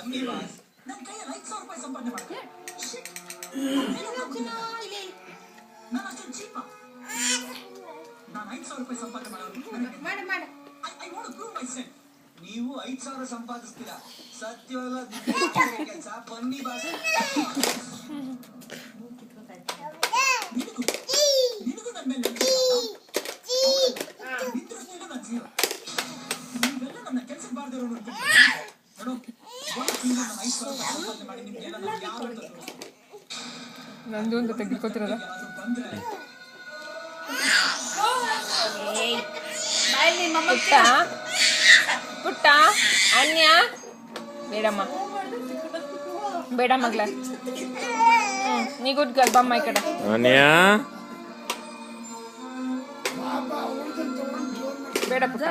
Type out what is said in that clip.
ನನ್ನ ಕೈಯಲ್ಲಿ 5,000 ರೂಪಾಯಿ ಸಂಪಾದನೆ ಮಾಡ್ತೀನಿ. ನಾನು ಅಷ್ಟು ಚೀಪ. ನಾನು 5,000 ರೂಪಾಯಿ ಸಂಪಾದನೆ ಮಾಡೋದು I want to prove myself. ನೀವು 5,000 ಸಂಪಾದಿಸ್ತೀರಾ, ಸತ್ಯವಲ್ಲ ಕೆಲಸ. ಬನ್ನಿ ಬಾಸ್, ನಿನಗೂ ನನ್ನ ಮೇಲೆ ನಿಂತಿರೋ ನನ್ನ ಜೀವ. ನೀವೆಲ್ಲ ನನ್ನ ಕೆಲಸಕ್ಕೆ ಬಾರ್ದಿರೋ ನೋಡು. 5,000 ರೂಪಾಯಿ ಸಂಪಾದನೆ ಮಾಡಿ ನಿಮ್ಗೆ ಎಲ್ಲ ಯಾವ ನಂದು ಅಂತ ತೆಗೆದುಕೊತಿರೋದ ಪುಟ್ಟ ಪುಟ್ಟ ಅನ್ಯ ಬೇಡಮ್ಮ ಬೇಡ ಮಗ್ಲ. ನೀ ಗುಡ್ ಗರ್ಲ್ ಬಮ್ಮ ಈ ಕಡೆ. ಅನ್ಯ ಬೇಡ ಪುಟ್ಟ.